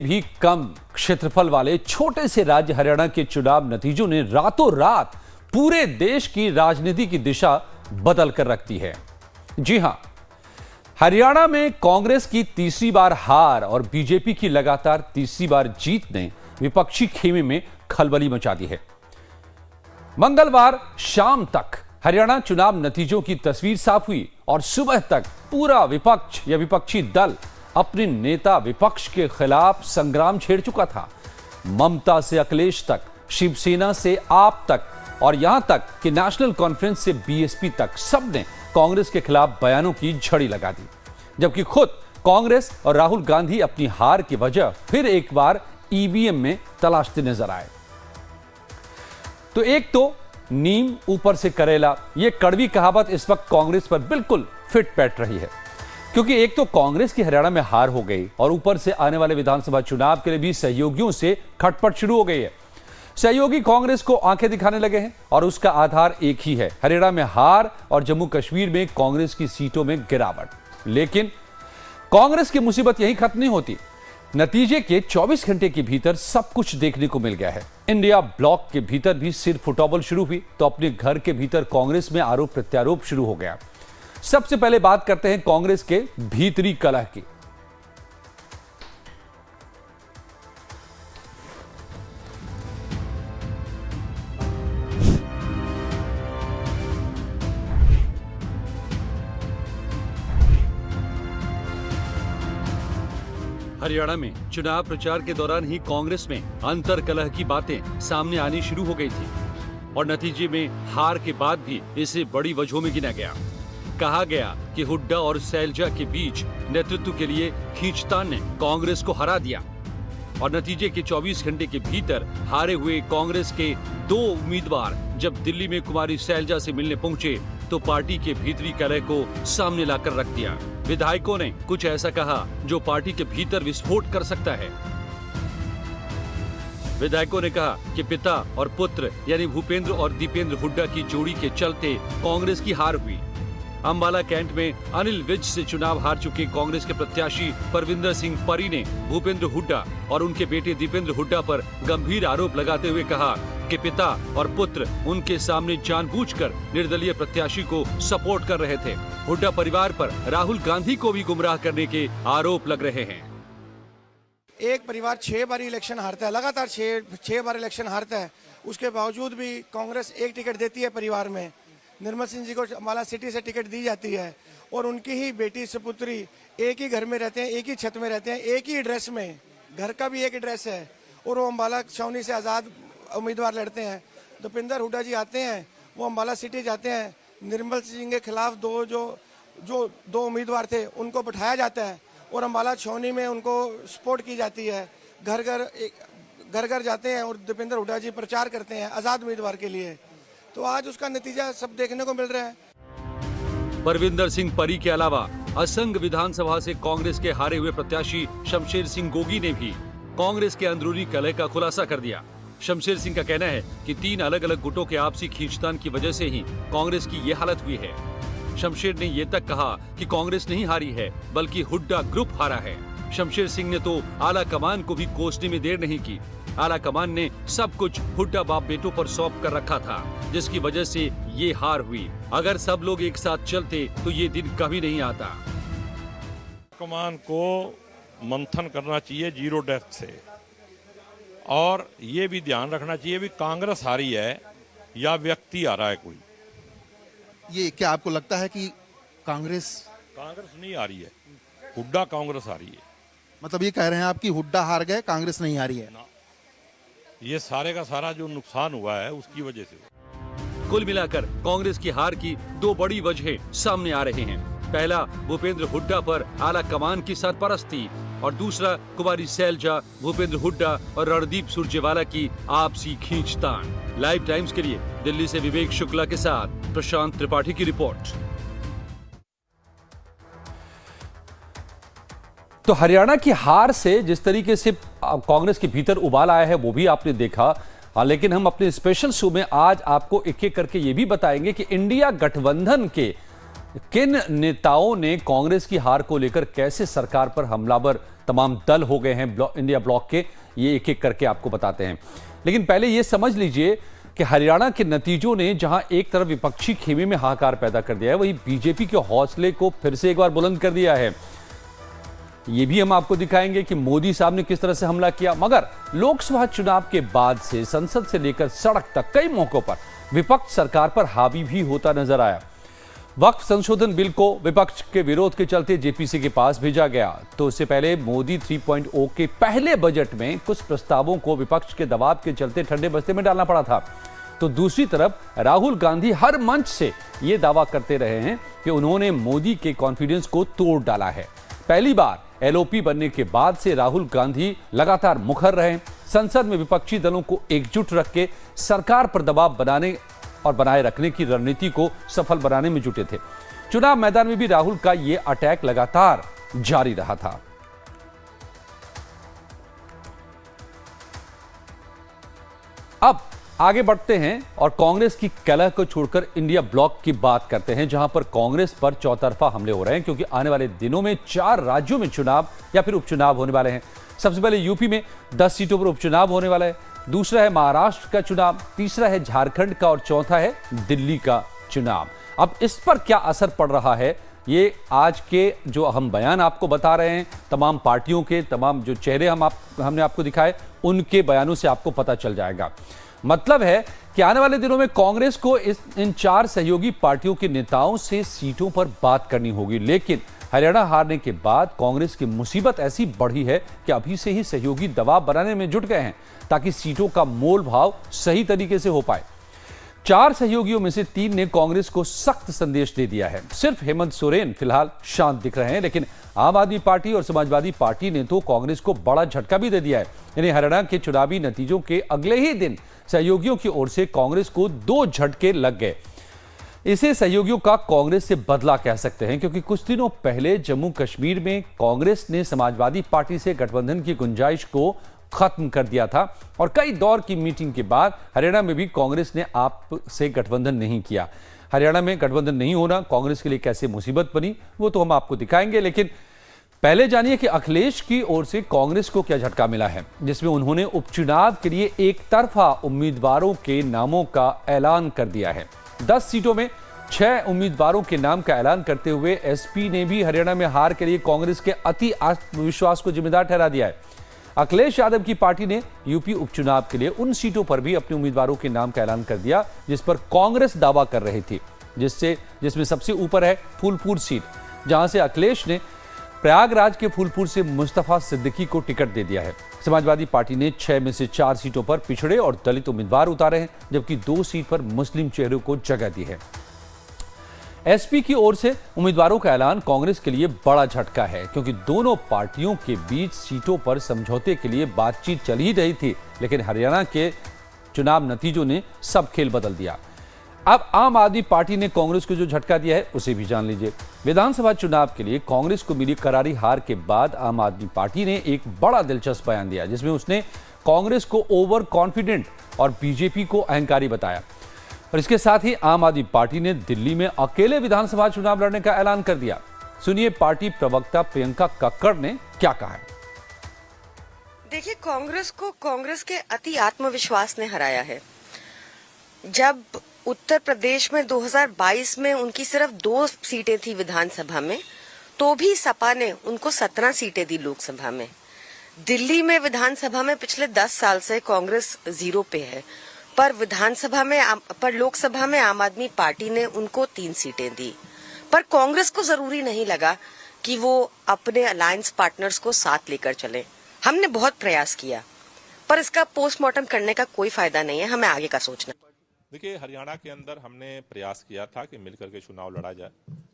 भी कम क्षेत्रफल वाले छोटे से राज्य हरियाणा के चुनाव नतीजों ने रातों रात पूरे देश की राजनीति की दिशा बदल कर रखती है। जी हां, हरियाणा में कांग्रेस की तीसरी बार हार और बीजेपी की लगातार तीसरी बार जीत ने विपक्षी खेमे में खलबली मचा दी है। मंगलवार शाम तक हरियाणा चुनाव नतीजों की तस्वीर साफ हुई और सुबह तक पूरा विपक्ष या विपक्षी दल अपने नेता विपक्ष के खिलाफ संग्राम छेड़ चुका था। ममता से अखिलेश तक, शिवसेना से आप तक और यहां तक कि नेशनल कॉन्फ्रेंस से बीएसपी तक सबने कांग्रेस के खिलाफ बयानों की झड़ी लगा दी, जबकि खुद कांग्रेस और राहुल गांधी अपनी हार की वजह फिर एक बार ईवीएम में तलाशते नजर आए। तो एक तो नीम ऊपर से करेला, यह कड़वी कहावत इस वक्त कांग्रेस पर बिल्कुल फिट बैठ रही है, क्योंकि एक तो कांग्रेस की हरियाणा में हार हो गई और ऊपर से आने वाले विधानसभा चुनाव के लिए भी सहयोगियों से खटपट शुरू हो गई है। सहयोगी कांग्रेस को आंखें दिखाने लगे हैं और उसका आधार एक ही है, हरियाणा में हार और जम्मू कश्मीर में कांग्रेस की सीटों में गिरावट। लेकिन कांग्रेस की मुसीबत यही खत्म नहीं होती। नतीजे के 24 घंटे के भीतर सब कुछ देखने को मिल गया है। इंडिया ब्लॉक के भीतर भी सिर फुटबॉल शुरू हुई तो अपने घर के भीतर कांग्रेस में आरोप प्रत्यारोप शुरू हो गया। सबसे पहले बात करते हैं कांग्रेस के भीतरी कलह की। हरियाणा में चुनाव प्रचार के दौरान ही कांग्रेस में अंतर कलह की बातें सामने आनी शुरू हो गई थी और नतीजे में हार के बाद भी इसे बड़ी वजहों में गिना गया। कहा गया कि हुड्डा और सैलजा के बीच नेतृत्व के लिए खींचतान ने कांग्रेस को हरा दिया और नतीजे के 24 घंटे के भीतर हारे हुए कांग्रेस के 2 उम्मीदवार जब दिल्ली में कुमारी सैलजा से मिलने पहुंचे तो पार्टी के भीतरी कलह को सामने लाकर रख दिया। विधायकों ने कुछ ऐसा कहा जो पार्टी के भीतर विस्फोट कर सकता है। विधायकों ने कहा कि पिता और पुत्र यानी भूपेंद्र और दीपेंद्र हुड्डा की जोड़ी के चलते कांग्रेस की हार हुई। अंबाला कैंट में अनिल विज से चुनाव हार चुके कांग्रेस के प्रत्याशी परविंदर सिंह परी ने भूपेंद्र हुड्डा और उनके बेटे दीपेंद्र हुड्डा पर गंभीर आरोप लगाते हुए कहा कि पिता और पुत्र उनके सामने जानबूझकर निर्दलीय प्रत्याशी को सपोर्ट कर रहे थे। हुड्डा परिवार पर राहुल गांधी को भी गुमराह करने के आरोप लग रहे हैं। एक परिवार 6 बार इलेक्शन हारता है, लगातार 6 बार इलेक्शन हारता है, उसके बावजूद भी कांग्रेस एक टिकट देती है परिवार में। निर्मल सिंह जी को अंबाला सिटी से टिकट दी जाती है और उनकी ही बेटी सुपुत्री एक ही घर में रहते हैं, एक ही छत में रहते हैं, एक ही एड्रेस में, घर का भी एक एड्रेस है और वो अंबाला छावनी से आज़ाद उम्मीदवार लड़ते हैं। दीपेंद्र हुड्डा जी आते हैं, वो अंबाला सिटी जाते हैं, निर्मल सिंह के खिलाफ दो उम्मीदवार थे उनको बैठाया जाता है और अंबाला छावनी में उनको सपोर्ट की जाती है। घर घर जाते हैं और दीपेंद्र हुड्डा जी प्रचार करते हैं आज़ाद उम्मीदवार के लिए। तो आज उसका नतीजा सब देखने को मिल रहा है। परविंदर सिंह परी के अलावा असंग विधानसभा से कांग्रेस के हारे हुए प्रत्याशी शमशेर सिंह गोगी ने भी कांग्रेस के अंदरूनी कलह का खुलासा कर दिया। शमशेर सिंह का कहना है कि 3 अलग अलग गुटों के आपसी खींचतान की वजह से ही कांग्रेस की ये हालत हुई है। शमशेर ने ये तक कहा कि कांग्रेस नहीं हारी है बल्कि हुड्डा ग्रुप हारा है। शमशेर सिंह ने तो आला कमान को भी कोसने में देर नहीं की। आला कमान ने सब कुछ हुड्डा बाप बेटों पर सौंप कर रखा था, जिसकी वजह से ये हार हुई। अगर सब लोग एक साथ चलते तो ये दिन कभी नहीं आता। कमान को मंथन करना चाहिए जीरो डेप्थ से और ये भी ध्यान रखना चाहिए भी कांग्रेस हारी है या व्यक्ति आ रहा है कोई। ये क्या आपको लगता है कि कांग्रेस नहीं आ रही है, हुड्डा कांग्रेस हारी है? मतलब ये कह रहे हैं आप कि हुड्डा हार गए, कांग्रेस नहीं हारी है? ये सारे का सारा जो नुकसान हुआ है उसकी वजह से। कुल मिलाकर कांग्रेस की हार की 2 बड़ी वजहें सामने आ रहे हैं। पहला, भूपेंद्र हुड्डा पर आला कमान की सरपरस्ती और दूसरा, कुमारी सैलजा, भूपेंद्र हुड्डा और रणदीप सुरजेवाला की आपसी खींचतान। लाइव टाइम्स के लिए दिल्ली से विवेक शुक्ला के साथ प्रशांत त्रिपाठी की रिपोर्ट। तो हरियाणा की हार से जिस तरीके से कांग्रेस के भीतर उबाल आया है वो भी आपने देखा, लेकिन हम अपने स्पेशल शो में आज आपको एक एक करके ये भी बताएंगे कि इंडिया गठबंधन के किन नेताओं ने कांग्रेस की हार को लेकर कैसे सरकार पर हमलावर तमाम दल हो गए हैं इंडिया ब्लॉक के, ये एक एक करके आपको बताते हैं। लेकिन पहले ये समझ लीजिए कि हरियाणा के नतीजों ने जहां एक तरफ विपक्षी खेमे में हाहाकार पैदा कर दिया है, वहीं बीजेपी के हौसले को फिर से एक बार बुलंद कर दिया है। ये भी हम आपको दिखाएंगे कि मोदी साहब ने किस तरह से हमला किया। मगर लोकसभा चुनाव के बाद से संसद से लेकर सड़क तक कई मौकों पर विपक्ष सरकार पर हावी भी होता नजर आया। वक्फ संशोधन बिल को विपक्ष के विरोध के चलते जेपीसी के पास भेजा गया, तो इससे पहले मोदी 3.0 के पहले बजट में कुछ प्रस्तावों को विपक्ष के दबाव के चलते ठंडे बस्ते में डालना पड़ा था। तो दूसरी तरफ राहुल गांधी हर मंच से यह दावा करते रहे हैं कि उन्होंने मोदी के कॉन्फिडेंस को तोड़ डाला है। पहली बार एलओपी बनने के बाद से राहुल गांधी लगातार मुखर रहे, संसद में विपक्षी दलों को एकजुट रख के सरकार पर दबाव बनाने और बनाए रखने की रणनीति को सफल बनाने में जुटे थे। चुनाव मैदान में भी राहुल का यह अटैक लगातार जारी रहा था। अब आगे बढ़ते हैं और कांग्रेस की कलह को छोड़कर इंडिया ब्लॉक की बात करते हैं, जहां पर कांग्रेस पर चौतरफा हमले हो रहे हैं, क्योंकि आने वाले दिनों में 4 राज्यों में चुनाव या फिर उपचुनाव होने वाले हैं। सबसे पहले यूपी में 10 सीटों पर उपचुनाव होने वाला है, दूसरा है महाराष्ट्र का चुनाव, तीसरा है झारखंड का और चौथा है दिल्ली का चुनाव। अब इस पर क्या असर पड़ रहा है, ये आज के जो हम बयान आपको बता रहे हैं, तमाम पार्टियों के तमाम जो चेहरे हमने आपको दिखाए, उनके बयानों से आपको पता चल जाएगा। मतलब है कि आने वाले दिनों में कांग्रेस को इन 4 सहयोगी पार्टियों के नेताओं से सीटों पर बात करनी होगी। लेकिन हरियाणा हारने के बाद कांग्रेस की मुसीबत ऐसी बढ़ी है कि अभी से ही सहयोगी दबाव बनाने में जुट गए हैं, ताकि सीटों का मोल भाव सही तरीके से हो पाए। 4 सहयोगियों में से 3 ने कांग्रेस को सख्त संदेश दे दिया है। सिर्फ हेमंत सोरेन फिलहाल शांत दिख रहे हैं, लेकिन आम आदमी पार्टी और समाजवादी पार्टी ने तो कांग्रेस को बड़ा झटका भी दे दिया है। यानी हरियाणा के चुनावी नतीजों के अगले ही दिन सहयोगियों की ओर से कांग्रेस को 2 झटके लग गए। इसे सहयोगियों का कांग्रेस से बदला कह सकते हैं, क्योंकि कुछ दिनों पहले जम्मू कश्मीर में कांग्रेस ने समाजवादी पार्टी से गठबंधन की गुंजाइश को खत्म कर दिया था और कई दौर की मीटिंग के बाद हरियाणा में भी कांग्रेस ने आप से गठबंधन नहीं किया। हरियाणा में गठबंधन नहीं होना कांग्रेस के लिए कैसे मुसीबत बनी, वो तो हम आपको दिखाएंगे। लेकिन पहले जानिए कि अखिलेश की ओर से कांग्रेस को क्या झटका मिला है, जिसमें उन्होंने उपचुनाव के लिए एक तरफा उम्मीदवारों के नामों का ऐलान कर दिया है। 10 सीटों में 6 उम्मीदवारों के नाम का ऐलान करते हुए एसपी ने भी हरियाणा में हार के लिए कांग्रेस के अति आत्मविश्वास को जिम्मेदार ठहरा दिया है। अखिलेश यादव की पार्टी ने यूपी उपचुनाव के लिए उन सीटों पर भी अपने उम्मीदवारों के नाम का ऐलान कर दिया जिस पर कांग्रेस दावा कर रही थी, जिसमें सबसे ऊपर है फूलपुर सीट, जहां से अखिलेश ने प्रयागराज के फूलपुर से मुस्तफा सिद्दीकी को टिकट दे दिया है। समाजवादी पार्टी ने 6 में से 4 सीटों पर पिछड़े और दलित उम्मीदवार उतारे हैं, जबकि 2 सीट पर मुस्लिम चेहरों को जगह दी है। एसपी की ओर से उम्मीदवारों का ऐलान कांग्रेस के लिए बड़ा झटका है, क्योंकि दोनों पार्टियों के बीच सीटों पर समझौते के लिए बातचीत चल ही रही थी, लेकिन हरियाणा के चुनाव नतीजों ने सब खेल बदल दिया। अब आम आदमी पार्टी ने कांग्रेस को जो झटका दिया है उसे भी जान लीजिए। विधानसभा चुनाव के लिए कांग्रेस को मिली करारी हार के बाद आम आदमी पार्टी ने एक बड़ा दिलचस्प बयान दिया, जिसमें उसने कांग्रेस को ओवर कॉन्फिडेंट और बीजेपी को अहंकारी बताया। और इसके साथ ही आम आदमी पार्टी ने दिल्ली में अकेले विधानसभा चुनाव लड़ने का ऐलान कर दिया। सुनिए पार्टी प्रवक्ता प्रियंका कक्कड़ ने क्या कहा है। देखिए, कांग्रेस को कांग्रेस के अति आत्मविश्वास ने हराया है। जब उत्तर प्रदेश में 2022 में उनकी सिर्फ 2 सीटें थी विधानसभा में, तो भी सपा ने उनको 17 सीटें दी लोकसभा में। दिल्ली में विधानसभा में पिछले 10 साल से कांग्रेस 0 पे है, पर लोकसभा में आम आदमी पार्टी ने उनको 3 सीटें दी। पर कांग्रेस को जरूरी नहीं लगा कि वो अपने अलायंस पार्टनर्स को साथ लेकर चले। हमने बहुत प्रयास किया, पर इसका पोस्टमार्टम करने का कोई फायदा नहीं है, हमें आगे का सोचना। देखिए, हरियाणा के अंदर हमने प्रयास किया था कि मिलकर के चुनाव लड़ा जाए,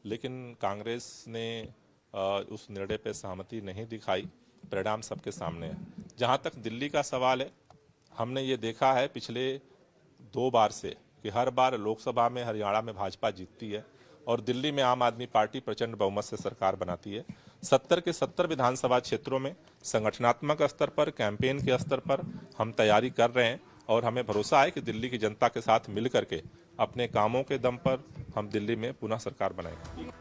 लेकिन कांग्रेस ने उस निर्णय पे सहमति नहीं दिखाई। परिणाम सबके सामने है। जहां तक दिल्ली का सवाल है, हमने ये देखा है पिछले 2 बार से कि हर बार लोकसभा में हरियाणा में भाजपा जीतती है और दिल्ली में आम आदमी पार्टी प्रचंड बहुमत से सरकार बनाती है। 70 के 70 विधानसभा क्षेत्रों में संगठनात्मक स्तर पर, कैंपेन के स्तर पर हम तैयारी कर रहे हैं और हमें भरोसा है कि दिल्ली की जनता के साथ मिल करके अपने कामों के दम पर हम दिल्ली में पुनः सरकार बनाएंगे।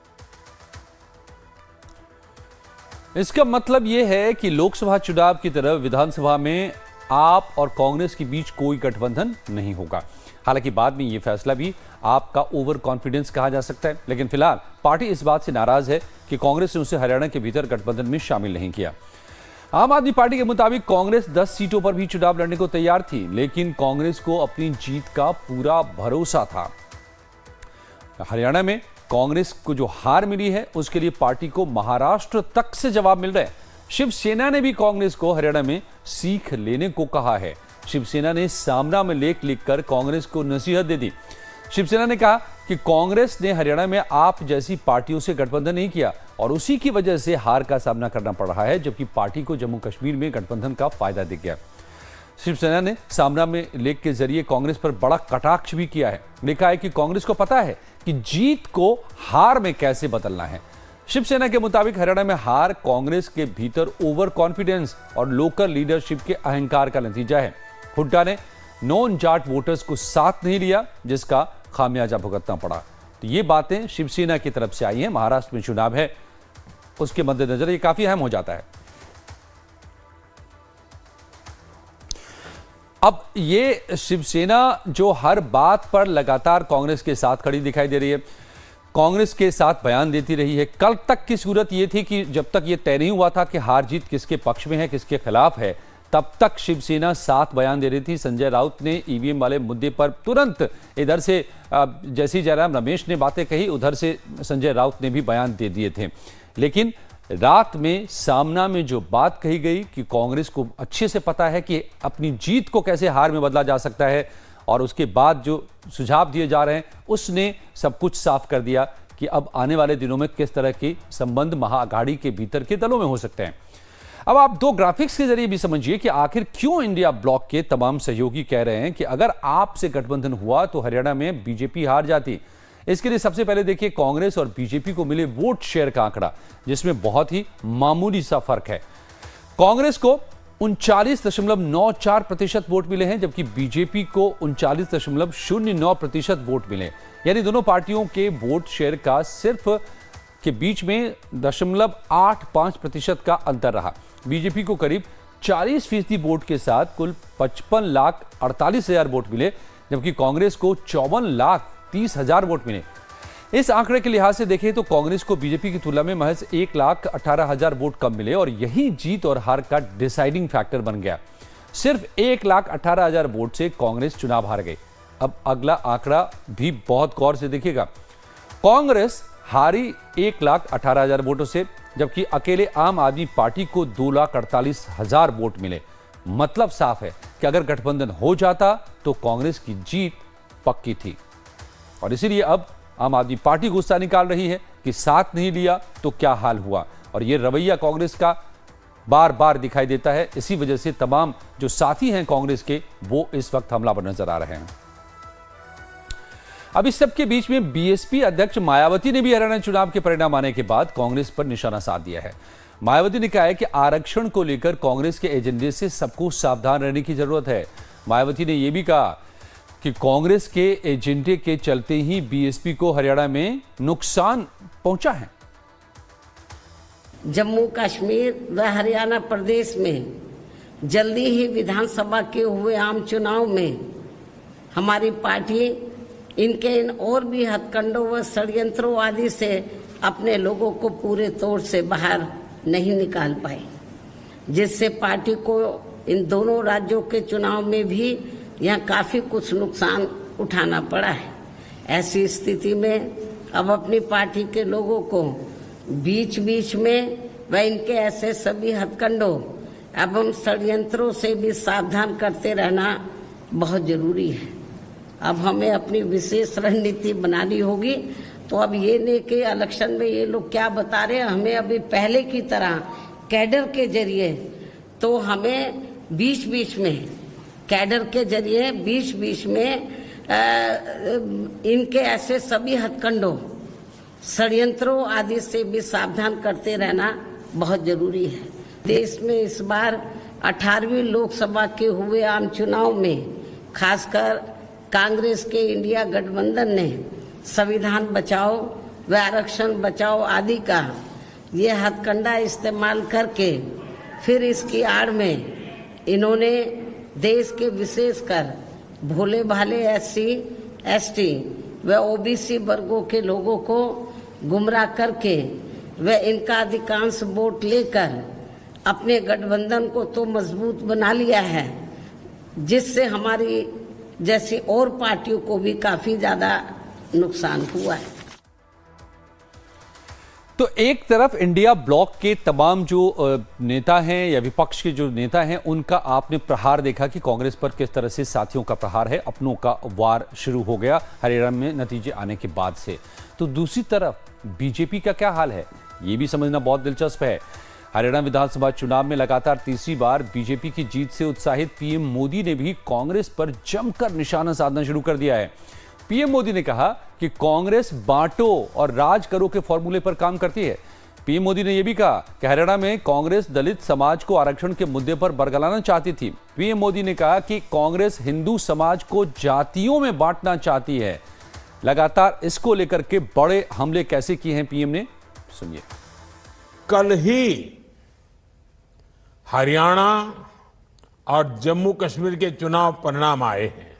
इसका मतलब यह है कि लोकसभा चुनाव की तरह विधानसभा में आप और कांग्रेस के बीच कोई गठबंधन नहीं होगा। हालांकि बाद में यह फैसला भी आपका ओवर कॉन्फिडेंस कहा जा सकता है, लेकिन फिलहाल पार्टी इस बात से नाराज है कि कांग्रेस ने उसे हरियाणा के भीतर गठबंधन में शामिल नहीं किया। आम आदमी पार्टी के मुताबिक कांग्रेस 10 सीटों पर भी चुनाव लड़ने को तैयार थी, लेकिन कांग्रेस को अपनी जीत का पूरा भरोसा था। हरियाणा में कांग्रेस को जो हार मिली है उसके लिए पार्टी को महाराष्ट्र तक से जवाब मिल रहा है। शिवसेना ने भी कांग्रेस को हरियाणा में सीख लेने को कहा है। शिवसेना ने सामना में लेख लिखकर कांग्रेस को नसीहत दे दी। शिवसेना ने कहा कि कांग्रेस ने हरियाणा में आप जैसी पार्टियों से गठबंधन नहीं किया और उसी की वजह से हार का सामना करना पड़ रहा है, जबकि पार्टी को जम्मू कश्मीर में गठबंधन का फायदा दिख गया। शिवसेना ने सामना में लेख के जरिए कांग्रेस पर बड़ा कटाक्ष भी किया है। लिखा है कि कांग्रेस को पता है कि जीत को हार में कैसे बदलना है। शिवसेना के मुताबिक हरियाणा में हार कांग्रेस के भीतर ओवर कॉन्फिडेंस और लोकल लीडरशिप के अहंकार का नतीजा है। हुड्डा ने नॉन जाट वोटर्स को साथ नहीं लिया, जिसका खामियाजा भुगतना पड़ा। तो ये बातें शिवसेना की तरफ से आई हैं। महाराष्ट्र में चुनाव है, उसके मद्देनजर ये काफी अहम हो जाता है। अब ये शिवसेना जो हर बात पर लगातार कांग्रेस के साथ खड़ी दिखाई दे रही है, कांग्रेस के साथ बयान देती रही है। कल तक की सूरत यह थी कि जब तक ये तय नहीं हुआ था कि हार जीत किसके पक्ष में है, किसके खिलाफ है, तब तक शिवसेना साथ बयान दे रही थी। संजय राउत ने ईवीएम वाले मुद्दे पर तुरंत इधर से जैसी जयराम रमेश ने बातें कही, उधर से संजय राउत ने भी बयान दे दिए थे। लेकिन रात में सामना में जो बात कही गई कि कांग्रेस को अच्छे से पता है कि अपनी जीत को कैसे हार में बदला जा सकता है, और उसके बाद जो सुझाव दिए जा रहे हैं उसने सब कुछ साफ कर दिया कि अब आने वाले दिनों में किस तरह के संबंध महाअघाड़ी के भीतर के दलों में हो सकते हैं। अब आप दो ग्राफिक्स के जरिए भी समझिए कि आखिर क्यों इंडिया ब्लॉक के तमाम सहयोगी कह रहे हैं कि अगर आपसे गठबंधन हुआ तो हरियाणा में बीजेपी हार जाती। इसके लिए सबसे पहले देखिए कांग्रेस और बीजेपी को मिले वोट शेयर का आंकड़ा, जिसमें बहुत ही मामूली सा फर्क है। कांग्रेस को 39.94% वोट मिले हैं, जबकि बीजेपी को 39.09% वोट मिले। यानी दोनों पार्टियों के वोट शेयर का सिर्फ के बीच में 0.85% का अंतर रहा। बीजेपी को करीब 40% वोट के साथ कुल 55,48,000 वोट मिले, जबकि कांग्रेस को 54,30,000 वोट मिले। इस आंकड़े के लिहाज से देखें तो कांग्रेस को बीजेपी की तुलना में महज 1,18,000 वोट कम मिले और यही जीत और हार का डिसाइडिंग फैक्टर बन गया। सिर्फ 1,18,000 वोट से कांग्रेस चुनाव हार गई। अब अगला आंकड़ा भी बहुत गौर से देखिएगा। कांग्रेस हारी 1,18,000 वोटों से, जबकि अकेले आम आदमी पार्टी को 2,48,000 वोट मिले। मतलब साफ है कि अगर गठबंधन हो जाता तो कांग्रेस की जीत पक्की थी, और इसीलिए अब आम आदमी पार्टी गुस्सा निकाल रही है कि साथ नहीं लिया तो क्या हाल हुआ। और यह रवैया कांग्रेस का बार बार दिखाई देता है। इसी वजह से तमाम जो साथी हैं कांग्रेस के, वो इस वक्त हमलावर नजर आ रहे हैं। अब इस सब के बीच में बीएसपी अध्यक्ष मायावती ने भी हरियाणा चुनाव के परिणाम आने के बाद कांग्रेस पर निशाना साध दिया है। मायावती ने कहा है कि आरक्षण को लेकर कांग्रेस के एजेंडे से सबको सावधान रहने की जरूरत है। मायावती ने यह भी कहा कि कांग्रेस के एजेंडे के चलते ही बीएसपी को हरियाणा में नुकसान पहुंचा है। जम्मू कश्मीर व हरियाणा प्रदेश में जल्दी ही विधानसभा के हुए आम चुनाव में हमारी पार्टी इनके इन और भी हथकंडों व षड्यंत्रों आदि से अपने लोगों को पूरे तौर से बाहर नहीं निकाल पाई, जिससे पार्टी को इन दोनों राज्यों के चुनाव में भी यहाँ काफी कुछ नुकसान उठाना पड़ा है। ऐसी स्थिति में अब अपनी पार्टी के लोगों को बीच बीच में व इनके ऐसे सभी हथकंडों एवं षड्यंत्रों से भी सावधान करते रहना बहुत जरूरी है। अब हमें अपनी विशेष रणनीति बनानी होगी। तो अब ये नहीं कि इलेक्शन में ये लोग क्या बता रहे हैं, हमें अभी पहले की तरह कैडर के जरिए, तो हमें बीच बीच में कैडर के जरिए बीच बीच में इनके ऐसे सभी हथकंडों षड्यंत्रों आदि से भी सावधान करते रहना बहुत जरूरी है। देश में इस बार 18वीं लोकसभा के हुए आम चुनाव में खासकर कांग्रेस के इंडिया गठबंधन ने संविधान बचाओ व आरक्षण बचाओ आदि का ये हथकंडा इस्तेमाल करके फिर इसकी आड़ में इन्होंने देश के विशेषकर भोले भाले SC, ST व OBC वर्गों के लोगों को गुमराह करके व इनका अधिकांश वोट लेकर अपने गठबंधन को तो मजबूत बना लिया है, जिससे हमारी जैसी और पार्टियों को भी काफी ज्यादा नुकसान हुआ है। तो एक तरफ इंडिया ब्लॉक के तमाम जो नेता हैं या विपक्ष के जो नेता हैं, उनका आपने प्रहार देखा कि कांग्रेस पर किस तरह से साथियों का प्रहार है, अपनों का वार शुरू हो गया हरियाणा में नतीजे आने के बाद से। तो दूसरी तरफ बीजेपी का क्या हाल है, ये भी समझना बहुत दिलचस्प है। हरियाणा विधानसभा चुनाव में लगातार तीसरी बार बीजेपी की जीत से उत्साहित पीएम मोदी ने भी कांग्रेस पर जमकर निशाना साधना शुरू कर दिया है। पीएम मोदी ने कहा कि कांग्रेस बांटो और राज करो के फॉर्मूले पर काम करती है। पीएम मोदी ने यह भी कहा कि हरियाणा में कांग्रेस दलित समाज को आरक्षण के मुद्दे पर बरगलाना चाहती थी। पीएम मोदी ने कहा कि कांग्रेस हिंदू समाज को जातियों में बांटना चाहती है। लगातार इसको लेकर के बड़े हमले कैसे किए हैं पीएम ने, सुनिए। कल ही हरियाणा और जम्मू कश्मीर के चुनाव परिणाम आए हैं।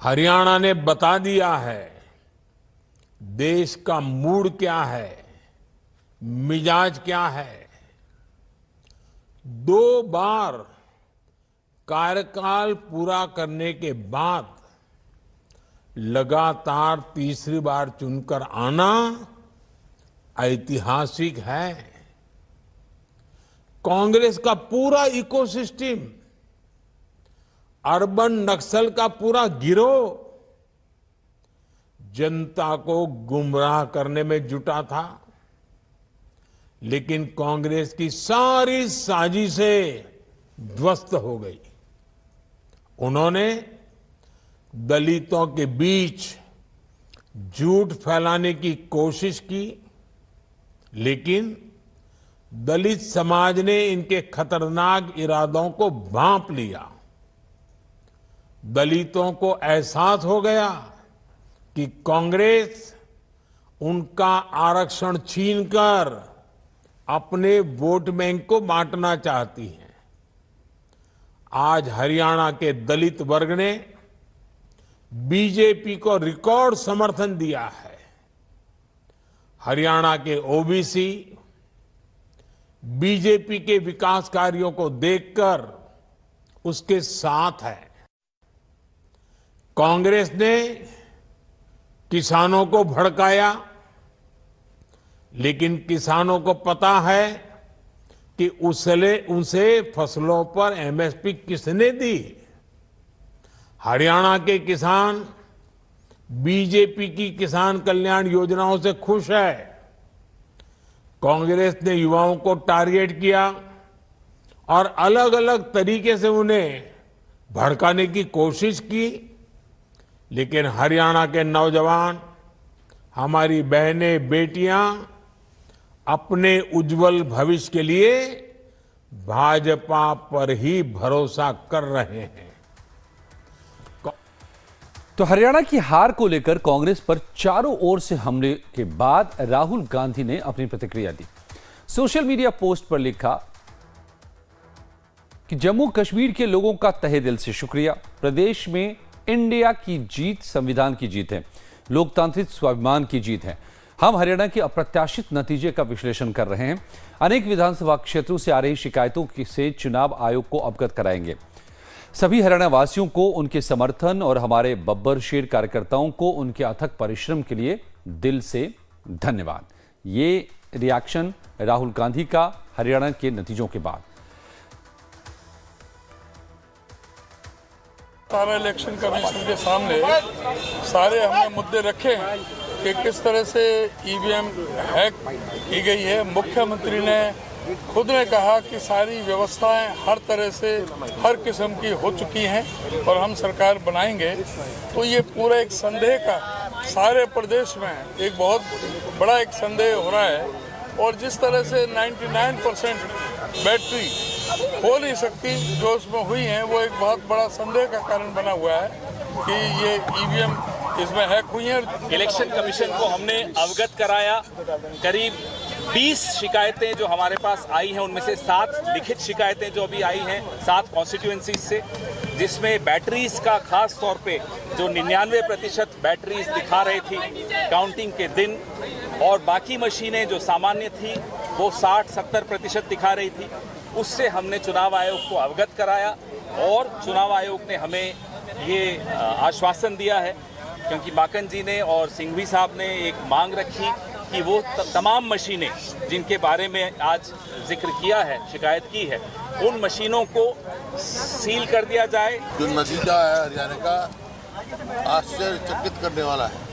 हरियाणा ने बता दिया है देश का मूड क्या है, मिजाज क्या है। 2 बार कार्यकाल पूरा करने के बाद लगातार तीसरी बार चुनकर आना ऐतिहासिक है। कांग्रेस का पूरा इकोसिस्टम, अर्बन नक्सल का पूरा गिरोह जनता को गुमराह करने में जुटा था, लेकिन कांग्रेस की सारी साजिशें ध्वस्त हो गई। उन्होंने दलितों के बीच झूठ फैलाने की कोशिश की, लेकिन दलित समाज ने इनके खतरनाक इरादों को भांप लिया। दलितों को एहसास हो गया कि कांग्रेस उनका आरक्षण छीनकर अपने वोट बैंक को बांटना चाहती है। आज हरियाणा के दलित वर्ग ने बीजेपी को रिकॉर्ड समर्थन दिया है। हरियाणा के ओबीसी बीजेपी के विकास कार्यों को देखकर उसके साथ है। कांग्रेस ने किसानों को भड़काया, लेकिन किसानों को पता है कि उसे फसलों पर एमएसपी किसने दी। हरियाणा के किसान बीजेपी की किसान कल्याण योजनाओं से खुश है। कांग्रेस ने युवाओं को टारगेट किया और अलग अलग तरीके से उन्हें भड़काने की कोशिश की, लेकिन हरियाणा के नौजवान, हमारी बहनें बेटियां अपने उज्जवल भविष्य के लिए भाजपा पर ही भरोसा कर रहे हैं। तो हरियाणा की हार को लेकर कांग्रेस पर चारों ओर से हमले के बाद राहुल गांधी ने अपनी प्रतिक्रिया दी। सोशल मीडिया पोस्ट पर लिखा कि जम्मू कश्मीर के लोगों का तहे दिल से शुक्रिया। प्रदेश में इंडिया की जीत संविधान की जीत है, लोकतांत्रिक स्वाभिमान की जीत है। हम हरियाणा के अप्रत्याशित नतीजे का विश्लेषण कर रहे हैं। अनेक विधानसभा क्षेत्रों से आ रही शिकायतों से चुनाव आयोग को अवगत कराएंगे। सभी हरियाणा वासियों को उनके समर्थन और हमारे बब्बर शेर कार्यकर्ताओं को उनके अथक परिश्रम के लिए दिल से धन्यवाद। ये रिएक्शन राहुल गांधी का हरियाणा के नतीजों के बाद। सारा इलेक्शन कमीशन के सामने सारे हमने मुद्दे रखे हैं कि किस तरह से ईवीएम हैक की गई है। मुख्यमंत्री ने खुद ने कहा कि सारी व्यवस्थाएं हर तरह से हर किस्म की हो चुकी हैं और हम सरकार बनाएंगे। तो ये पूरा एक संदेह का सारे प्रदेश में एक बहुत बड़ा एक संदेह हो रहा है, और जिस तरह से 99% बैटरी हो नहीं सकती जो उसमें हुई है, वो एक बहुत बड़ा संदेह का कारण बना हुआ है कि ये ईवीएम इसमें हैक हुई है। इलेक्शन कमीशन को हमने अवगत कराया। करीब 20 शिकायतें जो हमारे पास आई हैं, उनमें से 7 लिखित शिकायतें जो अभी आई हैं 7 कॉन्स्टिट्यूएंसीज से, जिसमें बैटरीज का खास तौर पे जो 99% बैटरीज दिखा रही थी काउंटिंग के दिन, और बाकी मशीनें जो सामान्य थी वो 60-70% दिखा रही थी। उससे हमने चुनाव आयोग को अवगत कराया और चुनाव आयोग ने हमें ये आश्वासन दिया है, क्योंकि माकन जी ने और सिंघवी साहब ने एक मांग रखी कि वो तमाम मशीनें जिनके बारे में आज जिक्र किया है, शिकायत की है, उन मशीनों को सील कर दिया जाए। जो नतीजा है हरियाणा का आश्चर्यचकित करने वाला है,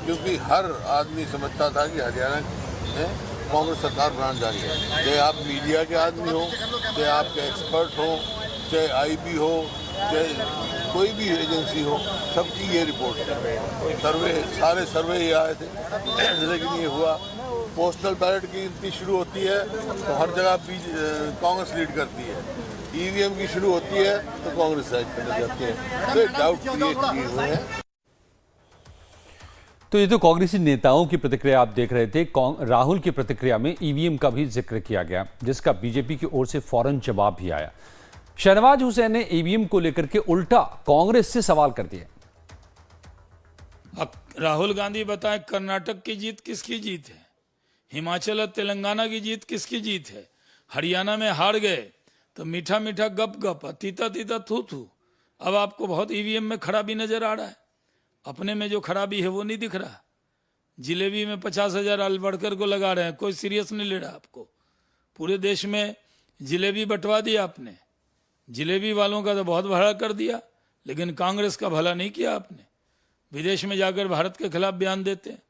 क्योंकि हर आदमी समझता था कि हरियाणा में कांग्रेस सरकार बनाने जा रही है। चाहे आप मीडिया के आदमी हो, चाहे आपके एक्सपर्ट हो, चाहे आईबी हो, चाहे कोई भी एजेंसी हो, सबकी ये रिपोर्ट है। सर्वे, सारे सर्वे ये आए थे, लेकिन ये हुआ। पोस्टल बैलेट की गिनती शुरू होती है तो हर जगह कांग्रेस लीड करती है, ईवीएम की शुरू होती है तो कांग्रेस साइड पर जाती है। तो डाउट क्रिएट किए हुए हैं। तो ये तो कांग्रेसी नेताओं की प्रतिक्रिया आप देख रहे थे। राहुल की प्रतिक्रिया में ईवीएम का भी जिक्र किया गया, जिसका बीजेपी की ओर से फौरन जवाब भी आया। शहनवाज हुसैन ने ईवीएम को लेकर के उल्टा कांग्रेस से सवाल कर दिया। अब राहुल गांधी बताएं, कर्नाटक की जीत किसकी जीत है? हिमाचल और तेलंगाना की जीत किसकी जीत है? हरियाणा में हार गए तो मीठा मीठा गप गप, तीता तीता थू थू। अब आपको बहुत ईवीएम में खराबी नजर आ रहा है। अपने में जो खराबी है वो नहीं दिख रहा। जिलेबी में 50,000 अल्बड़कर को लगा रहे हैं, कोई सीरियस नहीं ले रहा आपको। पूरे देश में जिलेबी बंटवा दिया आपने, जिलेबी वालों का तो बहुत भला कर दिया, लेकिन कांग्रेस का भला नहीं किया आपने। विदेश में जाकर भारत के खिलाफ बयान देते हैं।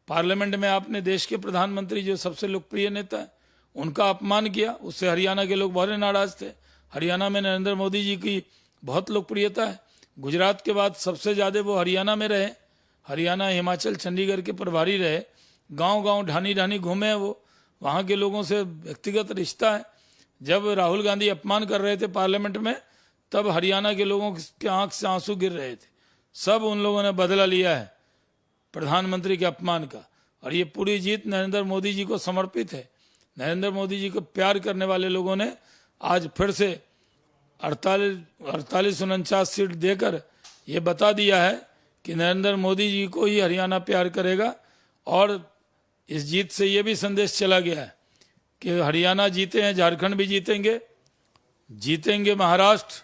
पार्लियामेंट में आपने देश के प्रधानमंत्री जो सबसे लोकप्रिय नेता है उनका अपमान किया, उससे हरियाणा के लोग बहुत नाराज थे। हरियाणा में नरेंद्र मोदी जी की बहुत लोकप्रियता है। गुजरात के बाद सबसे ज़्यादा वो हरियाणा में रहे। हरियाणा, हिमाचल, चंडीगढ़ के प्रभारी रहे। गांव-गांव, ढानी-ढानी घूमे वो। वहाँ के लोगों से व्यक्तिगत रिश्ता है। जब राहुल गांधी अपमान कर रहे थे पार्लियामेंट में, तब हरियाणा के लोगों के आंख से आंसू गिर रहे थे। सब उन लोगों ने बदला लिया है प्रधानमंत्री के अपमान का। और ये पूरी जीत नरेंद्र मोदी जी को समर्पित है। नरेंद्र मोदी जी को प्यार करने वाले लोगों ने आज फिर से 48-49 सीट देकर ये बता दिया है कि नरेंद्र मोदी जी को ही हरियाणा प्यार करेगा। और इस जीत से ये भी संदेश चला गया है कि हरियाणा जीते हैं, झारखंड भी जीतेंगे, जीतेंगे महाराष्ट्र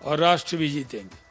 और राष्ट्र भी जीतेंगे।